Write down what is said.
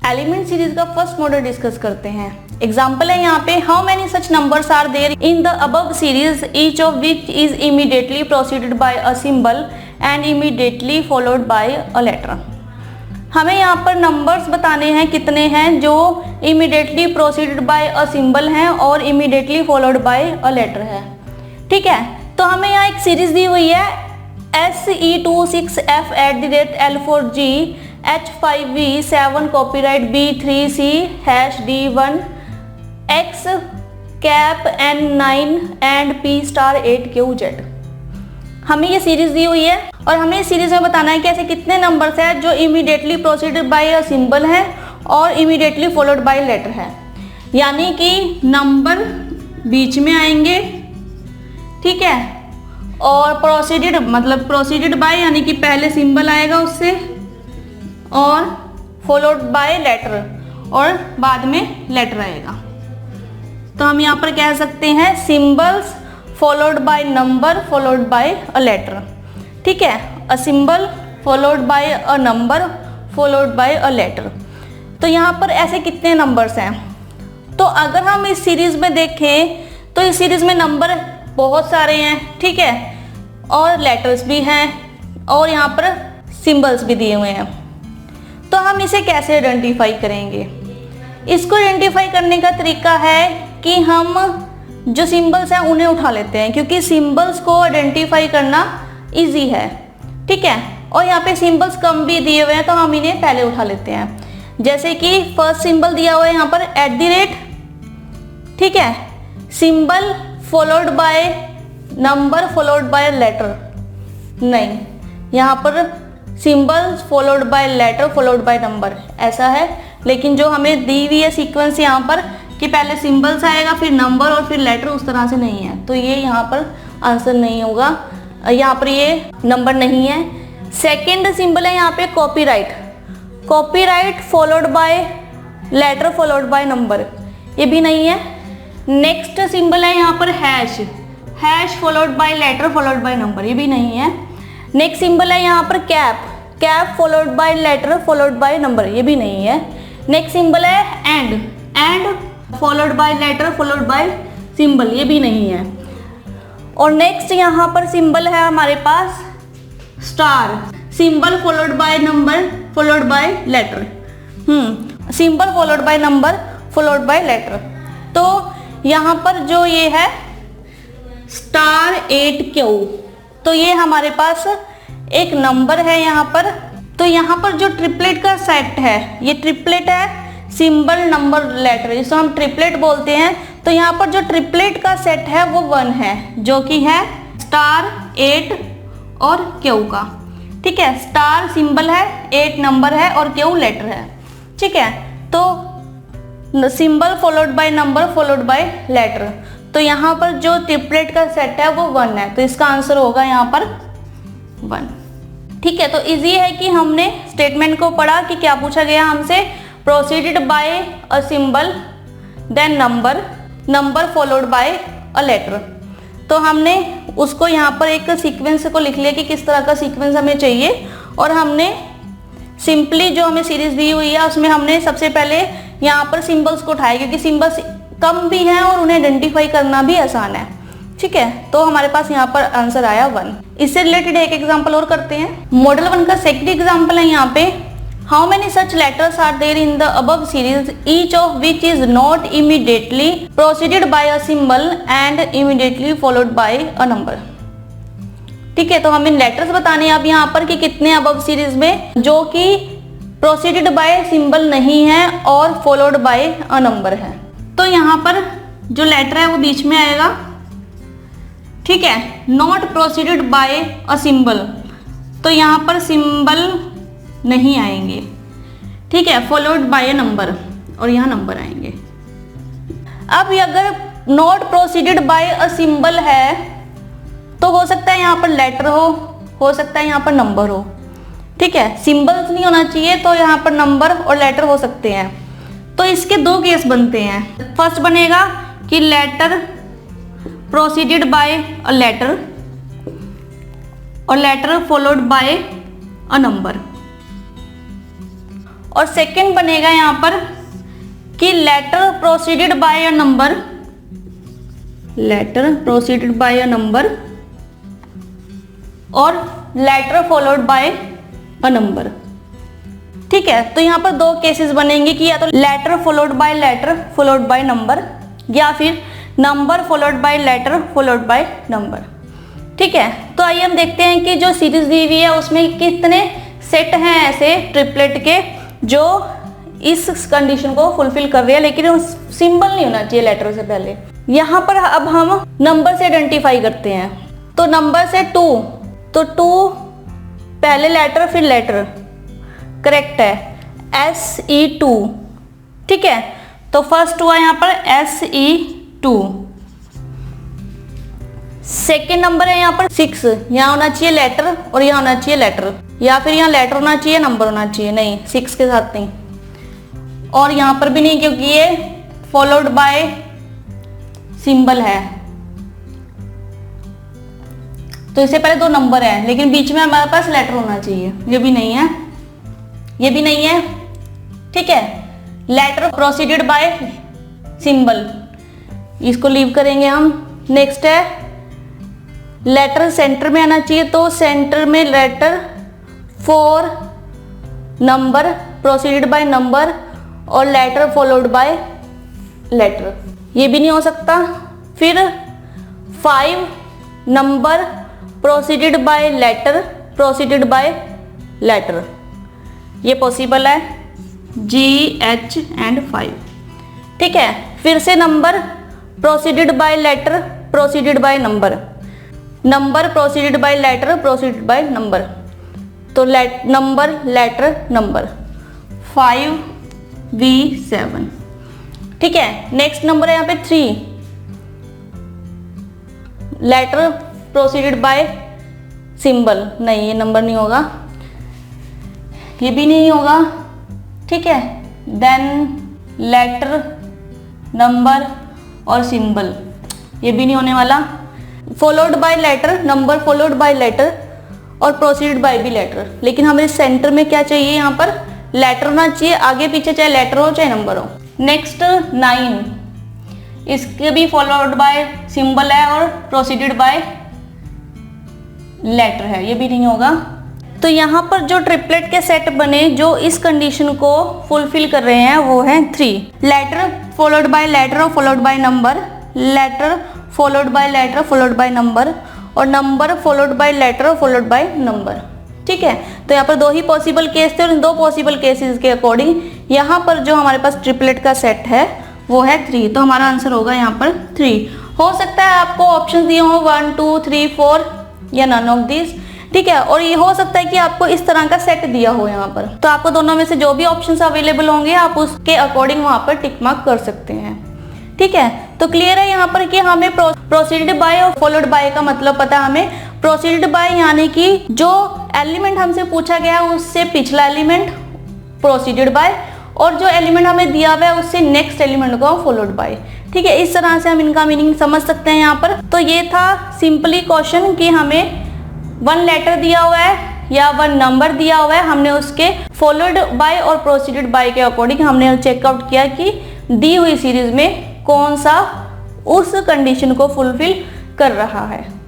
Element series का first model discuss करते हैं। एग्जाम्पल है यहाँ पे, how many such numbers are there in the above series each of which is immediately proceeded by a symbol and immediately followed by a letter. हमें यहाँ पर numbers बताने हैं कितने हैं जो immediately proceeded by a symbol हैं और immediately followed by a letter है। ठीक है, तो हमें यहाँ एक सीरीज दी हुई है SE26F@L4G H5V7 copyright B3C #D1 X cap N9 and P*8QZ। हमें ये सीरीज दी हुई है और हमें इस सीरीज में बताना है कि ऐसे कितने नंबर्स हैं जो immediately proceeded by a symbol है और इमीडिएटली फॉलोड बाय लेटर है। यानी कि नंबर बीच में आएंगे, ठीक है, और प्रोसीडेड मतलब प्रोसीडेड बाय यानी कि पहले सिंबल आएगा उससे और फॉलोड बाय लेटर और बाद में लेटर आएगा। तो हम यहाँ पर कह सकते हैं symbols followed by number followed by a letter. ठीक है, a symbol followed by a number followed by a letter. तो यहाँ पर ऐसे कितने नंबर्स हैं? तो अगर हम इस सीरीज में देखें तो इस सीरीज में नंबर बहुत सारे हैं, ठीक है, और लेटर्स भी हैं और यहाँ पर सिंबल्स भी दिए हुए हैं। तो हम इसे कैसे आइडेंटिफाई करेंगे? इसको आइडेंटिफाई करने का तरीका है कि हम जो सिंबल्स हैं उन्हें उठा लेते हैं, क्योंकि सिंबल्स को आइडेंटिफाई करना इजी है। ठीक है, और यहाँ पे सिंबल्स कम भी दिए हुए हैं तो हम इन्हें पहले उठा लेते हैं। जैसे कि फर्स्ट सिंबल दिया हुआ है यहाँ पर @, ठीक है, symbol followed by number followed by letter नहीं, यहाँ पर symbol followed by letter followed by number ऐसा है। लेकिन जो हमें दी हुई है सीक्वेंस यहाँ पर कि पहले सिंबल्स आएगा फिर नंबर और फिर लेटर, उस तरह से नहीं है, तो ये यहाँ पर आंसर नहीं होगा, यहाँ पर ये नंबर नहीं है। सेकंड सिंबल है यहाँ पे copyright, copyright followed by letter followed by number, ये भी नहीं है। नेक्स्ट सिंबल है यहाँ पर hash, hash followed by letter followed by number, ये भी नहीं है। नेक्स्ट सिंबल है यहाँ पर cap, cap followed by letter followed by number, ये भी नहीं है। नेक्स्ट सिंबल है and, and followed by letter followed by symbol, ये भी नहीं है। और नेक्स्ट यहाँ पर सिंबल है हमारे पास star, symbol followed by number followed by letter, symbol followed by number followed by letter. तो यहाँ पर जो ये है *8Q, तो ये हमारे पास एक नंबर है यहाँ पर। तो यहाँ पर जो ट्रिपलेट का सेट है, ये ट्रिपलेट है सिंबल नंबर लेटर, जिसको हम ट्रिपलेट बोलते हैं। तो यहाँ पर जो ट्रिपलेट का सेट है वो 1 है, जो कि है *8 और Q का। ठीक है, स्टार सिंबल है, 8 नंबर है और Q लेटर है। ठीक है, तो symbol followed by number followed by letter, तो यहाँ पर जो ट्रिपलेट का सेट है वो 1 है, तो इसका आंसर होगा यहाँ पर 1। ठीक है, तो इजी है कि हमने स्टेटमेंट को पढ़ा कि क्या पूछा गया हमसे, proceeded by a symbol then number, number followed by a letter. तो हमने उसको यहाँ पर एक सीक्वेंस को लिख लिया कि किस तरह का सीक्वेंस हमें चाहिए, और हमने सिंपली जो हमें सीरीज दी हुई है उसमें हमने सबसे पहले यहाँ पर सिंबल्स को उठाया, क्योंकि सिंबल्स कम भी हैं और उन्हें आइडेंटिफाई करना भी आसान है। ठीक है, तो हमारे पास यहाँ पर आंसर आया 1। इससे रिलेटेड एक एग्जांपल और करते हैं। मॉडल 1 का सेकंड एग्जांपल है यहाँ पे, how many such letters are there in the above series each of which is not immediately proceeded by a symbol and immediately followed by a number. ठीक है, तो हमें लेटर्स बताने हैं अब यहाँ पर कि कितने अबव सीरीज में जो कि प्रोसीडेड बाय सिंबल नहीं है और फॉलोड बाय अ नंबर है। तो यहाँ पर जो लेटर है वो बीच में आएगा। ठीक है, not proceeded by a symbol, तो यहाँ पर सिंबल नहीं आएंगे। ठीक है, फॉलोड बाय अ नंबर, और यहाँ नंबर आएंगे। अब अगर not proceeded by a symbol है तो हो सकता है यहाँ पर लेटर हो सकता है यहाँ पर नंबर हो। ठीक है, सिंबल्स नहीं होना चाहिए, तो यहाँ पर नंबर और लेटर हो सकते हैं। तो इसके 2 केस बनते हैं। फर्स्ट बनेगा कि letter proceeded by a letter और letter followed by a number, और सेकंड बनेगा यहाँ पर कि letter proceeded by a number, letter proceeded by a number और letter followed by a number. ठीक है, तो यहाँ पर दो केसेस बनेंगे कि या तो letter followed by letter followed by number या फिर number followed by letter followed by number. ठीक है, तो आइए हम देखते हैं कि जो सीरीज दी हुई है उसमें कितने सेट हैं ऐसे ट्रिपलेट के जो इस कंडीशन को फुलफिल कर रहे हैं, लेकिन सिंबल नहीं होना चाहिए लेटर से पहले। यहाँ पर अब हम नंबर से आइडेंटिफाई करते हैं, तो नंबर से 2, तो 2 पहले लेटर फिर लेटर, करेक्ट है SE2। ठीक है, तो फर्स्ट हुआ यहाँ पर SE2। सेकेंड नंबर है यहाँ पर 6, यहाँ होना चाहिए लेटर और यहाँ होना चाहिए लेटर, या फिर यहाँ लेटर होना चाहिए नंबर होना चाहिए, नहीं 6 के साथ नहीं, और यहाँ पर भी नहीं क्योंकि ये फॉलोड बाय सिंबल है, तो इससे पहले 2 नंबर है लेकिन बीच में हमारे पास लेटर होना चाहिए, ये भी नहीं है, ये भी नहीं है। ठीक है, लेटर प्रोसीडेड बाय सिंबल, इसको लीव करेंगे हम। नेक्स्ट है लेटर सेंटर में आना चाहिए, तो सेंटर में letter 4 number proceeded by number और लेटर फॉलोड बाय लेटर, ये भी नहीं हो सकता। फिर 5 number proceeded by letter proceeded by letter, ये पॉसिबल है G H एंड 5। ठीक है, फिर से number proceeded by letter proceeded by number, number proceeded by letter proceeded by number, तो नंबर लेटर नंबर 5V7। ठीक है, नेक्स्ट नंबर है यहाँ पे 3, लेटर प्रोसीडेड बाय सिंबल, नहीं ये नंबर नहीं होगा, ये भी नहीं होगा। ठीक है, देन लेटर नंबर और सिंबल, ये भी नहीं होने वाला। Followed by letter, number followed by letter और प्रोसीडेड बाय भी लेटर, लेकिन हमें सेंटर में क्या चाहिए, यहाँ पर लेटर होना चाहिए, आगे पीछे चाहे लेटर हो चाहे नंबर हो। नेक्स्ट 9, इसके भी फॉलोड बाय सिंबल है और प्रोसीडेड बाय लेटर है, ये भी नहीं होगा। तो यहाँ पर जो ट्रिपलेट के सेट बने जो इस कंडीशन को फुलफिल कर रहे हैं वो है 3, लेटर फॉलोड बाय लेटर और followed by number, letter followed by letter followed by number और number followed by letter followed by number. ठीक है, तो यहाँ पर 2 ही पॉसिबल केस थे और इन 2 पॉसिबल केसेस के अकॉर्डिंग यहाँ पर जो हमारे पास ट्रिपलेट का सेट है वो है 3, तो हमारा आंसर होगा यहाँ पर 3। हो सकता है आपको ऑप्शन दिए हो 1 2 3 4 या नन ऑफ दिस। ठीक है, और ये हो सकता है कि आपको इस तरह का सेट दिया हो यहाँ पर, तो आपको दोनों में से जो भी ऑप्शंस अवेलेबल होंगे आप उसके अकॉर्डिंग वहाँ पर टिक मार्क कर सकते हैं। ठीक है, तो क्लियर है यहाँ पर कि हमें प्रोसीडेड बाय और फॉलोड बाय का मतलब पता है हमें। प्रोसीडेड बाय यानी कि जो एलिमेंट हमसे पूछा गया है उससे पिछला एलिमेंट प्रोसीडेड बाय, और जो एलिमेंट हमें दिया हुआ है उससे नेक्स्ट एलिमेंट को फॉलोड बाय। ठीक है, इस तरह से हम इनका मीनिंग समझ सकते हैं यहाँ पर। तो ये था सिंपली क्वेश्चन कि हमें 1 लेटर दिया हुआ है या 1 नंबर दिया हुआ है, हमने उसके फॉलोड बाय और प्रोसीडेड बाय के अकॉर्डिंग हमने चेकआउट किया कि दी हुई सीरीज में कौन सा उस कंडीशन को फुलफिल कर रहा है।